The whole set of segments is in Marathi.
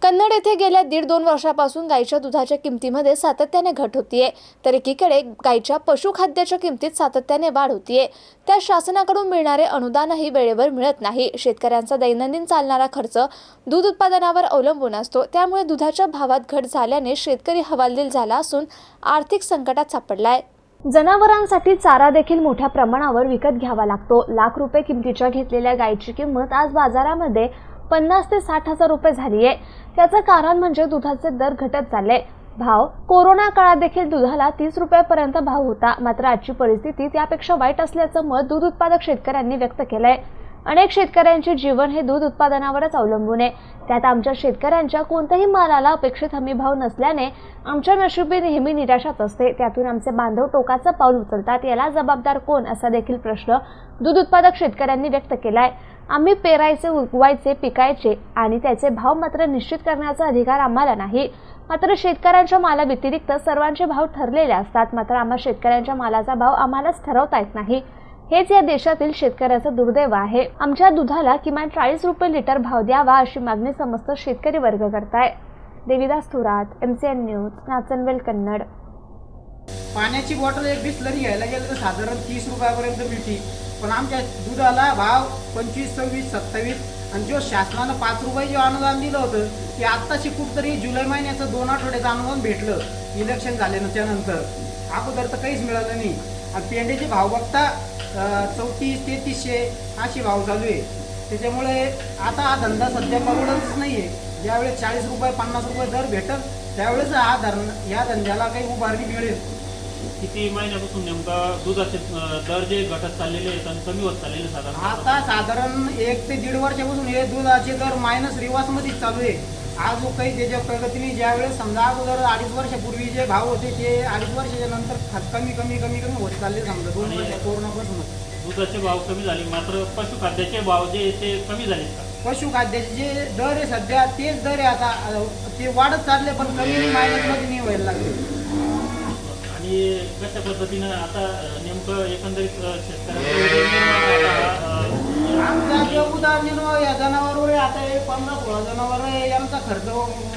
कन्नड येथे गेल्या 1.5-2 वर्षापासून गाईच्या दुधाच्या किमतीमध्ये सातत्याने घट होतीये, तर एकीकडे गाईच्या पशुखाद्याच्या किमतीत सातत्याने वाढ होतीये. त्या शासनाकडून मिळणारे अनुदानही वेळेवर मिळत नाही. शेतकऱ्यांचा दैनंदिन चालणारा खर्च दूध उत्पादनावर अवलंबून असतो. त्यामुळे दुधाच्या भावात घट झाल्याने शेतकरी हवालदिल झाला असून आर्थिक संकटात सापडलाय. जनावरांसाठी चारा देखील मोठ्या प्रमाणावर विकत घ्यावा लागतो. लाख रुपये किमतीच्या घेतलेल्या गायीची किंमत आज बाजारामध्ये 50 ते 60 हजार रुपये झाली आहे. त्याचं कारण म्हणजे दुधाचे दर घटत चालले. भाव कोरोना काळात देखील दुधाला 30 रुपयापर्यंत भाव होता. मात्र आजची परिस्थिती त्यापेक्षा वाईट असल्याचं मत दूध उत्पादक शेतकऱ्यांनी व्यक्त केलंय. अनेक शेतकऱ्यांचे जीवन हे दूध उत्पादनावरच अवलंबून आहे. त्यात आमच्या शेतकऱ्यांच्या कोणत्याही मालाला अपेक्षित हमी भाव नसल्याने आमच्या नशिबी नेहमी निराशाच असते. त्यातून आमचे बांधव टोकाचं पाऊल उचलतात. याला जबाबदार कोण असा देखील प्रश्न दूध उत्पादक शेतकऱ्यांनी व्यक्त केलाय. आम्ही पेरायचे, उगवायचे, पिकायचे आणि त्याचे भाव मात्र निश्चित करण्याचा अधिकार आम्हाला नाही. मात्र शेतकऱ्यांच्या माला व्यतिरिक्त सर्वांचे भाव ठरलेले असतात. मात्र आम्हा शेतकऱ्यांच्या मालाचा भाव आम्हालाच ठरवता येत नाही. हेच या देशातील शेतकऱ्याचं दुर्दैव आहे. आमच्या दुधाला किमान 40 रुपये लिटर भाव द्यावा अशी मागणी समस्त शेतकरी वर्ग करताय. Devidas Thorat, MCN news, Nachanvel, Kannad. पाण्याची बॉटल एक बिसलरी घ्यायला गेलं तर साधारण 30 रुपयापर्यंत मिळते. पण आमच्या दुधाला भाव 25, 26, 27 आणि जो शासनानं 5 रुपये जे अनुदान दिलं होतं ते आत्ताशी कुठतरी जुलै महिन्याचं 2 आठवड्याचं अनुदान भेटलं इलेक्शन झाल्यानंतर त्यानंतर. अगोदर तर काहीच मिळालं नाही. आणि पेंड्याचे भाव बघता 3400-3300 असे भाव चालू आहे. त्याच्यामुळे आता हा धंदा सध्या परवडतच नाही आहे. ज्यावेळेस 40 रुपये 50 रुपये दर भेटत त्यावेळेस या धंद्याला काही उभारणी मिळेल. किती महिन्यापासून नेमका दुधाचे दर जे घटत चाललेले आहेत आणि कमी होत चाललेले साधारण आता साधारण 1 ते 1.5 वर्षापासून हे दुधाचे दर मायनस रिवर्समध्येच चालू आहे. आज काही त्याच्या प्रगतीने ज्यावेळेस समजा अगोदर 2.5 वर्षापूर्वी जे भाव होते ते 2.5 वर्षाच्या नंतर कमी होत चालले. समजा 2 वर्ष कोरोनापासून दुधाचे भाव कमी झाले, मात्र पशुखाद्याचे भाव जे ते कमी झाले का? पशुखाद्याचे जे दर आहे सध्या तेच दर आहे. आता ते वाढत चालले पण कमी मायनसमध्ये नाही व्हायला लागले. आणि कशा पद्धतीनं आता नेमकं एकंदरीत आमचा जे उदाहरण या जनावरवर आता हे 15-16 जनावर आहे. यांचा खर्च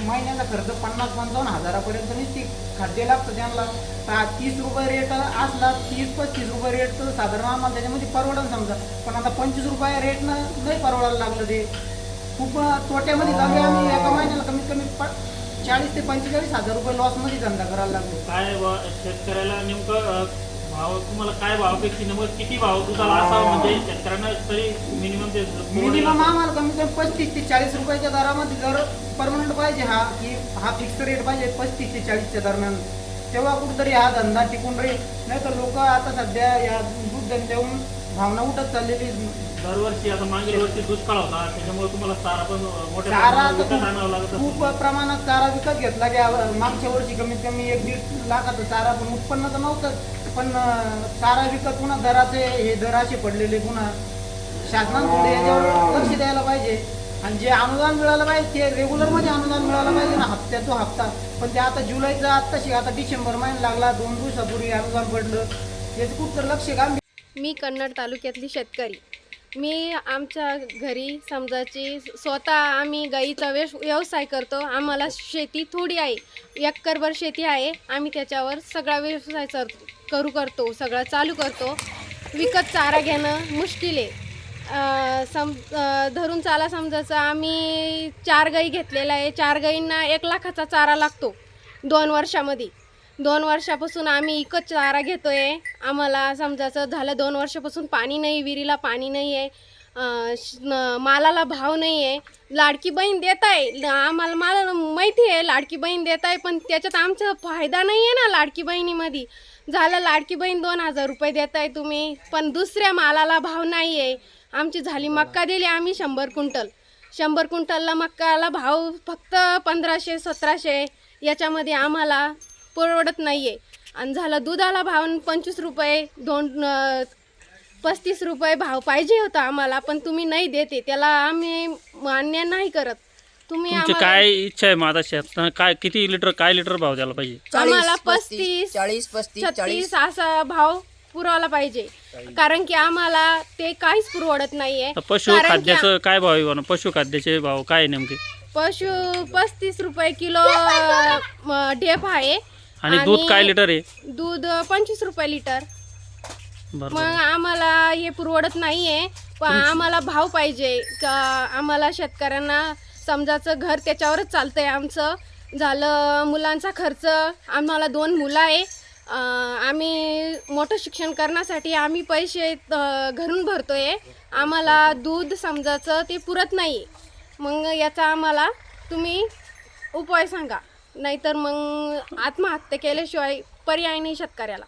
महिन्याचा खर्च 50-55 हजारापर्यंत नुसती खाद्य लागतं त्यांना. 30 रुपये रेट असला 30-35 रुपये रेट तर साधारण आम्हाला त्याच्यामध्ये परवडून समजा. पण आता 25 रुपये रेटनं नाही परवडायला लागलं. ते खूप तोट्यामध्ये चालू. आम्ही एका महिन्याला कमीत कमी 40 ते 45 हजार रुपये लॉसमध्ये धंदा करायला लागलो. काय शेतकऱ्याला नेमकं भाव तुम्हाला काय भाव अपेक्षित नेमकं किती भाव दुधाला असावा म्हणजे शेतकऱ्यांना तरी मिनिमम आम्हाला कमीत कमी 35 ते 40 रुपयाच्या दरामध्ये जर परमनंट पाहिजे हा फिक्स रेट पाहिजे 35 ते 40च्या दरम्यान. तेव्हा कुठेतरी हा धंदा टिकून राहील. नाही तर लोक आता सध्या या दूध धंद्याहून भावना उठत चाललेली. दरवर्षी आता मागील वर्षी दुष्काळ होता, त्याच्यामुळे तुम्हाला चारा पण मोठ्या चारा आणावं लागत. खूप प्रमाणात चारा विकत घेतला की मागच्या वर्षी कमीत कमी 1-1.5 लाखाचा चारा. पण उत्पन्न तर नव्हतं. पण चारा विकत पुन्हा दराचे हे दर असे पडलेले. पुन्हा शासनानं थोडे याच्यावर लक्ष द्यायला पाहिजे. आणि जे अनुदान मिळालं पाहिजे ते रेग्युलरमध्ये अनुदान मिळालं पाहिजे ना, हप्त्याचा हप्ता. पण ते आता जुलैचं आत्ताशी आता डिसेंबर महिना लागला, 2 दिवसापूर्वी अनुदान पडलं. याचं खूप तर लक्ष घाल. मी कन्नड तालुक्यातली शेतकरी. मी आमच्या घरी समजाची स्वतः आम्ही गाईचा व्यवसाय करतो. आम्हाला शेती थोडी आहे, 1 एकरभर शेती आहे. आम्ही त्याच्यावर सगळा व्यवसाय करतो, सगळं चालू करतो. विकत चारा घेणं मुश्किल आहे. धरून चाला समजायचं आम्ही 4 गाई घेतलेला आहे. 4 गाईंना 1 लाखाचा चारा लागतो 2 वर्षामध्ये. 2 वर्षापासून आम्ही विकत चारा घेतो आहे. आम्हाला समजायचं झालं 2 वर्षापासून पाणी नाही, विहिरीला पाणी नाही आहे, मालाला भाव नाही आहे. लाडकी बहीण देत आहे आम्हाला, मला माहिती आहे लाडकी बहीण देत आहे, पण त्याच्यात आमचा फायदा नाही आहे ना. लाडकी बहिणीमध्ये झालं लाडकी बहीण 2000 रुपये देत आहे तुम्ही, पण दुसऱ्या मालाला भाव नाही आहे. आमची झाली मक्का दिली आम्ही 100 क्विंटल. 100 क्विंटलला मक्काला भाव फक्त 1500-1700. याच्यामध्ये आम्हाला परवडत नाही आहे. आणि झालं दुधाला भाव 25 रुपये 35 रुपये भाव पाहिजे होता आम्हाला, पण तुम्ही नाही देते. त्याला आम्ही मान्य नाही करत. तुम्ही काय इच्छा आहे माझा शेत काय किती लिटर काय लिटर भाव द्यायला पाहिजे? आम्हाला 35-40-35-40 असा भाव पुरवला पाहिजे. कारण की आम्हाला ते काहीच पुरवडत नाहीये. पशुखाद्याचं काय भाव आहे? पशुखाद्याचे भाव काय नेमके? पशु 35 रुपये किलो ढेप आहे. आणि दूध काय लिटर आहे? दूध 25 रुपये लिटर. बरोबर. मग आम्हाला हे पुरवडत नाही आहे. पण आम्हाला भाव पाहिजे का आम्हाला शेतकऱ्यांना समजाचं घर त्याच्यावरच चालतं आहे आमचं. झालं मुलांचा खर्च, आम्हाला 2 मुलं आहे. आम्ही मोठं शिक्षण करण्यासाठी आम्ही पैसे घरून भरतो आहे. आम्हाला दूध समजाचं ते पुरत नाही. मग याचा आम्हाला तुम्ही उपाय सांगा, नाहीतर मग आत्महत्या केल्याशिवाय पर्याय नाही शेतकऱ्याला.